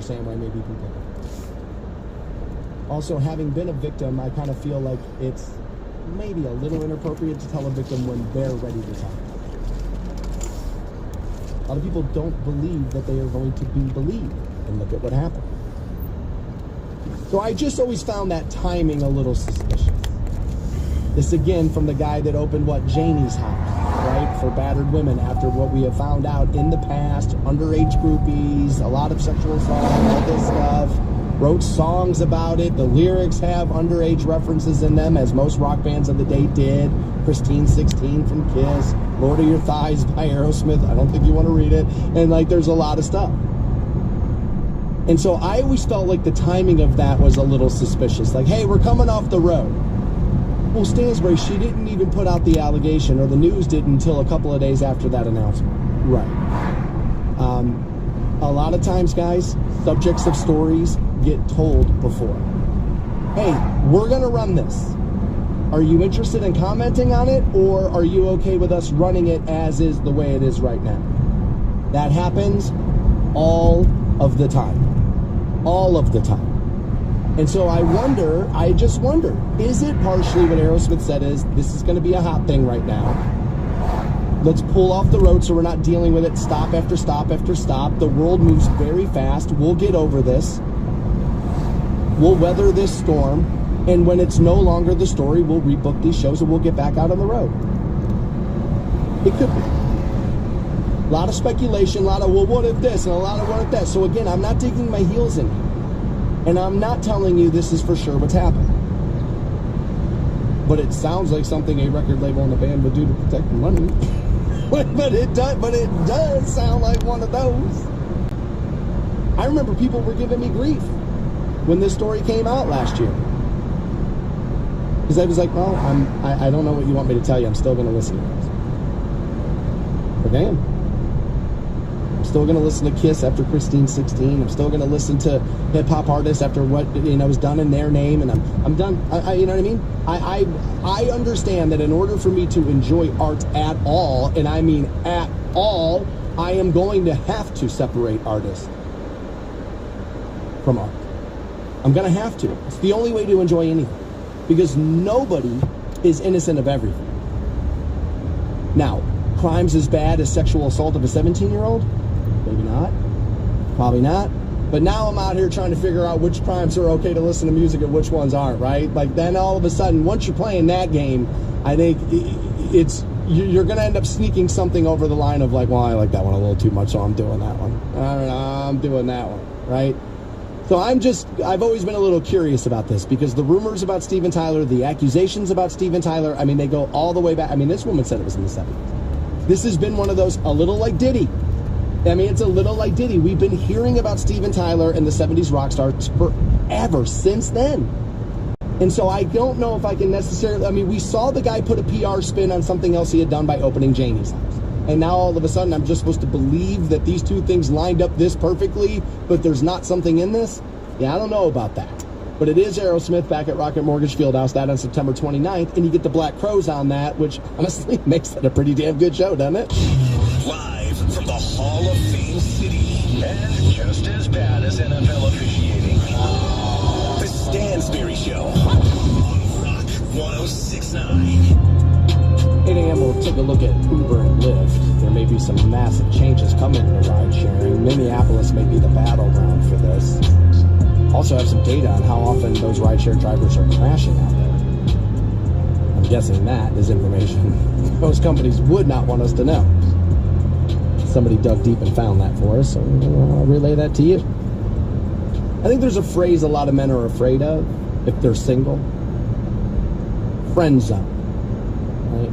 understand why maybe people don't. Also, having been a victim, I kind of feel like it's maybe a little inappropriate to tell a victim when they're ready to talk. A lot of people don't believe that they are going to be believed, and look at what happened. So I just always found that timing a little suspicious. This again from the guy that opened Janie's house, right, for battered women after what we have found out in the past, underage groupies, a lot of sexual assault, all this stuff. Wrote songs about it. The lyrics have underage references in them, as most rock bands of the day did. Christine 16 from Kiss, Lord of Your Thighs by Aerosmith. I don't think you want to read it. And there's a lot of stuff. And so I always felt like the timing of that was a little suspicious. Like, hey, we're coming off the road. Well, Stansbury, she didn't even put out the allegation, or the news didn't until a couple of days after that announcement. Right. A lot of times, guys, subjects of stories get told before. Hey, we're going to run this. Are you interested in commenting on it, or are you okay with us running it as is the way it is right now? That happens all of the time. All of the time. And so I just wonder, is it partially what Aerosmith said is, this is going to be a hot thing right now. Let's pull off the road so we're not dealing with it stop after stop after stop. The world moves very fast. We'll get over this. We'll weather this storm. And when it's no longer the story, we'll rebook these shows and we'll get back out on the road. It could be. A lot of speculation, a lot of, well, what if this, and a lot of what if that. So again, I'm not digging my heels in here. And I'm not telling you this is for sure what's happening. But it sounds like something a record label and a band would do to protect the money. but it does sound like one of those. I remember people were giving me grief when this story came out last year. Because I was like, well, I don't know what you want me to tell you. I'm still going to listen to this. Okay. I'm still going to listen to Kiss after Christine 16. I'm still going to listen to hip-hop artists after what, is done in their name. And I'm done. You know what I mean? I understand that in order for me to enjoy art at all, and I mean at all, I am going to have to separate artists from art. I'm going to have to. It's the only way to enjoy anything. Because nobody is innocent of everything. Now, crimes as bad as sexual assault of a 17-year-old? Maybe not. Probably not. But now I'm out here trying to figure out which crimes are okay to listen to music and which ones aren't, right? Then all of a sudden, once you're playing that game, I think you're going to end up sneaking something over the line of well, I like that one a little too much, so I'm doing that one. I don't know, I'm doing that one, right? So I've always been a little curious about this because the rumors about Steven Tyler, the accusations about Steven Tyler, they go all the way back. This woman said it was in the 70s. This has been one of those, a little like Diddy. It's a little like Diddy. We've been hearing about Steven Tyler and the 70s rock stars forever since then. And so I don't know if I can necessarily, we saw the guy put a PR spin on something else he had done by opening Janie's house. And now all of a sudden I'm just supposed to believe that these two things lined up this perfectly, but there's not something in this? Yeah, I don't know about that. But it is Aerosmith back at Rocket Mortgage Fieldhouse, that on September 29th, and you get the Black Crowes on that, which honestly makes that a pretty damn good show, doesn't it? Live from the Hall of Fame City, and just as bad as NFL officiating, the Stansbury Show on Rock 106.9. 8 a.m. we'll take a look at Uber and Lyft. There may be some massive changes coming to ride sharing. Minneapolis may be the battleground for this. Also have some data on how often those rideshare drivers are crashing out there. I'm guessing that is information most companies would not want us to know. Somebody dug deep and found that for us, so I'll relay that to you. I think there's a phrase a lot of men are afraid of if they're single. Friend zone. Right?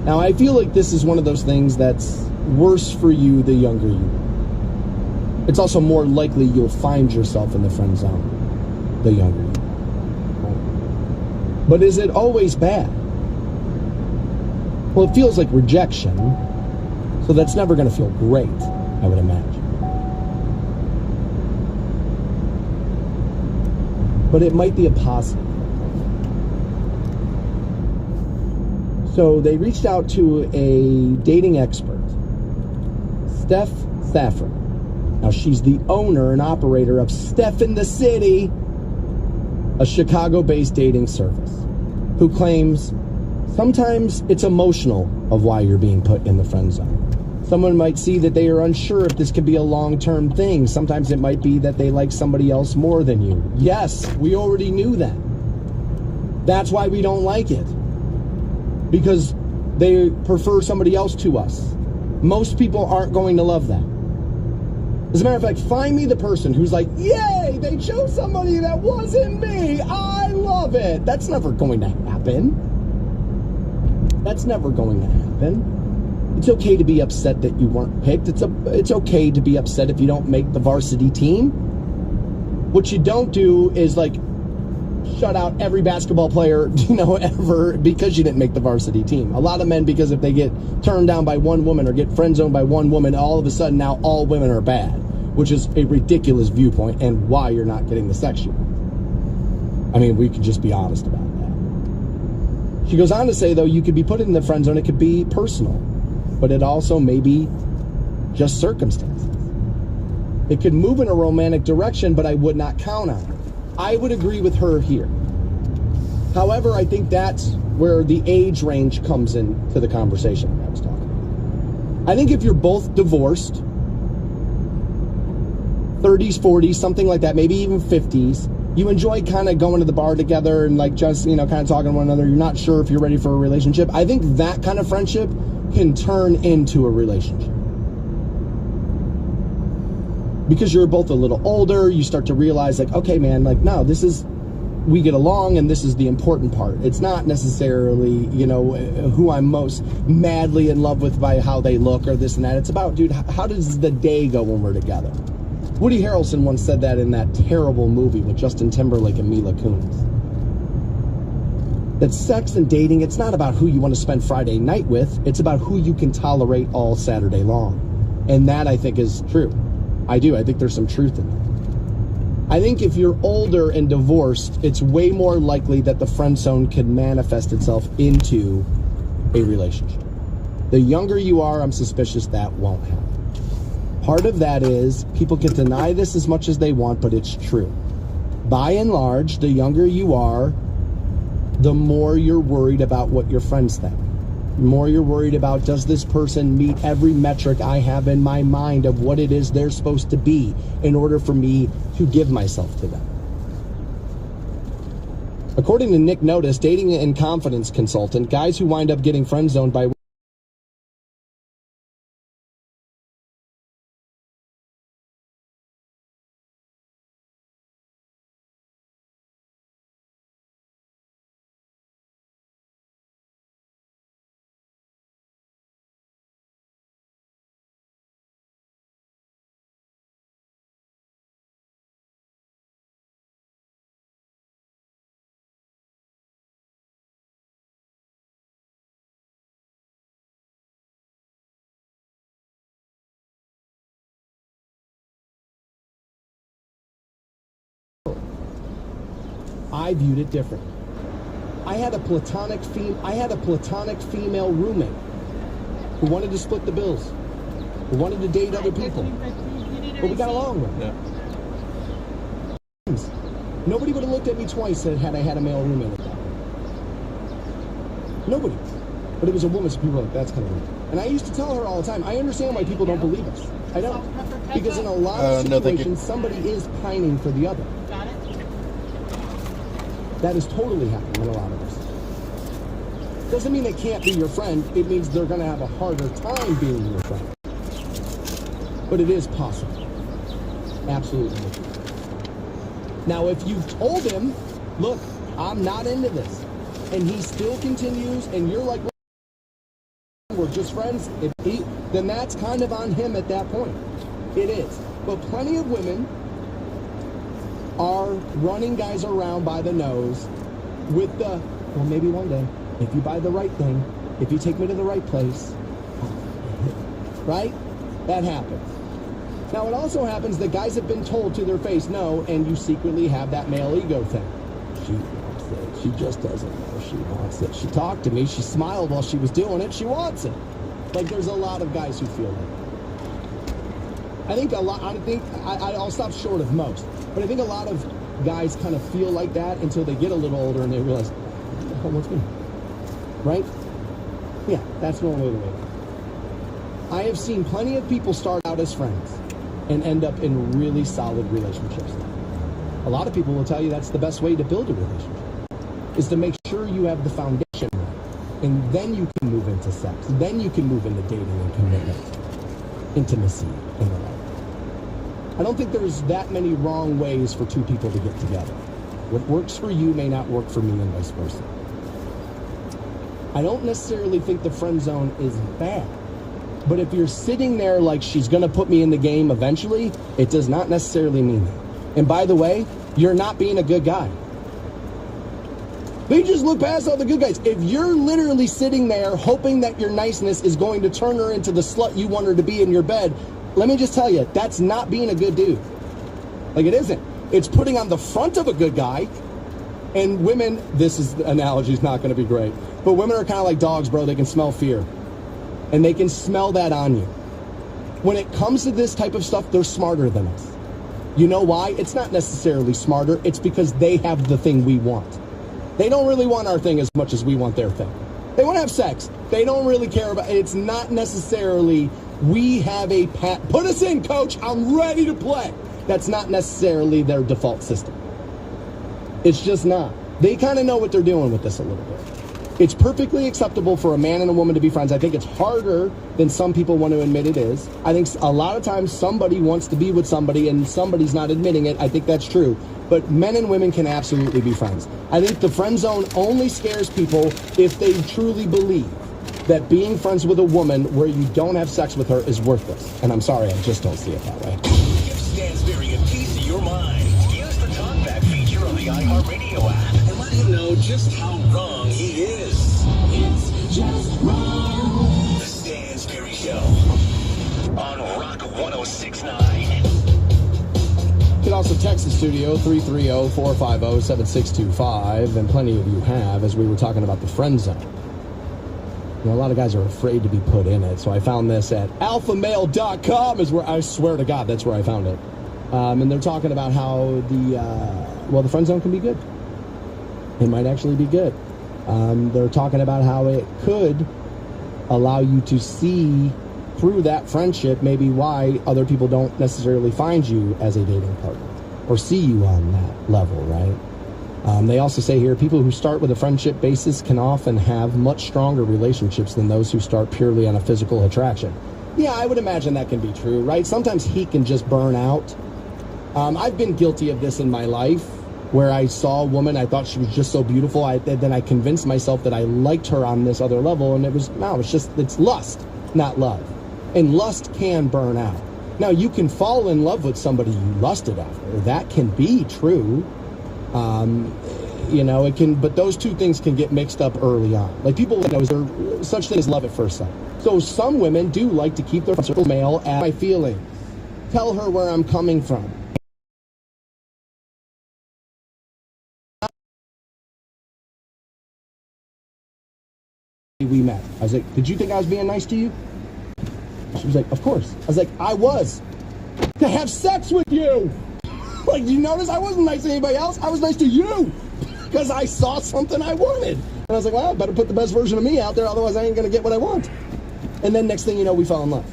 Now, I feel like this is one of those things that's worse for you the younger you are. It's also more likely you'll find yourself in the friend zone the younger you are. Right? But is it always bad? Well, it feels like rejection, so that's never going to feel great, I would imagine. But it might be a positive. So they reached out to a dating expert, Steph Saffron. Now, she's the owner and operator of Steph in the City, a Chicago-based dating service, who claims sometimes it's emotional of why you're being put in the friend zone. Someone might see that they are unsure if this could be a long-term thing. Sometimes it might be that they like somebody else more than you. Yes, we already knew that. That's why we don't like it. Because they prefer somebody else to us. Most people aren't going to love that. As a matter of fact, find me the person who's like, yay, they chose somebody that wasn't me. I love it. That's never going to happen. That's never going to happen. It's okay to be upset that you weren't picked. It's okay to be upset if you don't make the varsity team. What you don't do is like shut out every basketball player, ever because you didn't make the varsity team. A lot of men, because if they get turned down by one woman or get friend zoned by one woman, all of a sudden now all women are bad, which is a ridiculous viewpoint and why you're not getting the sex you want. I mean, we could just be honest about that. She goes on to say, though, you could be put in the friend zone. It could be personal, but it also may be just circumstances. It could move in a romantic direction, but I would not count on it. I would agree with her here. However, I think that's where the age range comes into the conversation I was talking about. I think if you're both divorced, 30s, 40s, something like that, maybe even 50s, you enjoy kind of going to the bar together and like just, kind of talking to one another. You're not sure if you're ready for a relationship. I think that kind of friendship can turn into a relationship. Because you're both a little older, you start to realize like, okay, man, like, no, we get along and this is the important part. It's not necessarily, who I'm most madly in love with by how they look or this and that. It's about, dude, how does the day go when we're together? Woody Harrelson once said that in that terrible movie with Justin Timberlake and Mila Kunis. That sex and dating, it's not about who you want to spend Friday night with. It's about who you can tolerate all Saturday long. And that, I think, is true. I do. I think there's some truth in that. I think if you're older and divorced, it's way more likely that the friend zone can manifest itself into a relationship. The younger you are, I'm suspicious that won't happen. Part of that is people can deny this as much as they want, but it's true. By and large, the younger you are, the more you're worried about what your friends think. The more you're worried about, does this person meet every metric I have in my mind of what it is they're supposed to be in order for me to give myself to them? According to Nick Notice, dating and confidence consultant, guys who wind up getting friend zoned by I viewed it differently. I had a platonic female roommate who wanted to split the bills, who wanted to date other people, but we got along with it. Yeah. Nobody would have looked at me twice had I had a male roommate at that point. Nobody. But it was a woman, so people were like, that's kind of weird. And I used to tell her all the time, I understand why people don't believe us. I don't. Because in a lot of situations, somebody is pining for the other. Got it? That is totally happening in a lot of us. Doesn't mean they can't be your friend. It means they're going to have a harder time being your friend. But it is possible. Absolutely. Now, if you told him, look, I'm not into this, and he still continues, and you're like, we're just friends, then that's kind of on him at that point. It is. But plenty of women are running guys around by the nose with the, well, maybe one day, if you buy the right thing, if you take me to the right place, right? That happens. Now, it also happens that guys have been told to their face no, and you secretly have that male ego thing. She wants it. She just doesn't know she wants it. She talked to me. She smiled while she was doing it. She wants it. Like, there's a lot of guys who feel like that. I think I'll stop short of most, but I think a lot of guys kind of feel like that until they get a little older and they realize, what the hell, what's me? Right? Yeah, that's normally the way. I have seen plenty of people start out as friends and end up in really solid relationships. A lot of people will tell you that's the best way to build a relationship, is to make sure you have the foundation right, and then you can move into sex. Then you can move into dating and commitment, intimacy, and the like. I don't think there's that many wrong ways for two people to get together. What works for you may not work for me, and vice versa. I don't necessarily think the friend zone is bad. But if you're sitting there like she's going to put me in the game eventually, it does not necessarily mean that. And by the way, you're not being a good guy. They just look past all the good guys. If you're literally sitting there hoping that your niceness is going to turn her into the slut you want her to be in your bed, let me just tell you, that's not being a good dude. Like, it isn't. It's putting on the front of a good guy. And women, the analogy is not going to be great, but women are kind of like dogs, bro. They can smell fear. And they can smell that on you. When it comes to this type of stuff, they're smarter than us. You know why? It's not necessarily smarter. It's because they have the thing we want. They don't really want our thing as much as we want their thing. They want to have sex. They don't really care about it. It's not necessarily we have a put us in, coach. I'm ready to play. That's not necessarily their default system. It's just not. They kind of know what they're doing with this a little bit. It's perfectly acceptable for a man and a woman to be friends. I think it's harder than some people want to admit it is. I think a lot of times somebody wants to be with somebody and somebody's not admitting it. I think that's true. But men and women can absolutely be friends. I think the friend zone only scares people if they truly believe that being friends with a woman where you don't have sex with her is worthless. And I'm sorry, I just don't see it that way. Give Stansberry a piece of your mind. Use the talkback feature on the iHeartRadio app and let him know just how wrong he is. It's just wrong. The Stansberry Show on Rock 106.9. You can also text the studio, 330-450-7625, and plenty of you have, as we were talking about the friend zone. You know, a lot of guys are afraid to be put in it, so I found this at alphamale.com, is where, I swear to God, that's where I found it. And they're talking about how the friend zone can be good. It might actually be good. They're talking about how it could allow you to see through that friendship maybe why other people don't necessarily find you as a dating partner or see you on that level, right? They also say here, people who start with a friendship basis can often have much stronger relationships than those who start purely on a physical attraction. Yeah, I would imagine that can be true, right? Sometimes heat can just burn out. I've been guilty of this in my life, where I saw a woman, I thought she was just so beautiful, then I convinced myself that I liked her on this other level, and it's lust, not love. And lust can burn out. Now, you can fall in love with somebody you lusted after. That can be true. It can, but those two things can get mixed up early on. Like, people, is there such thing as love at first sight? So some women do like to keep their circle male at my feelings. Tell her where I'm coming from. We met. I was like, did you think I was being nice to you? She was like, of course. I was like, I was. To have sex with you. Like, you notice I wasn't nice to anybody else. I was nice to you because I saw something I wanted. And I was like, well, I better put the best version of me out there, otherwise I ain't going to get what I want. And then next thing you know, we fell in love.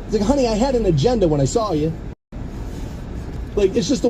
It's like, honey, I had an agenda when I saw you. Like, it's just the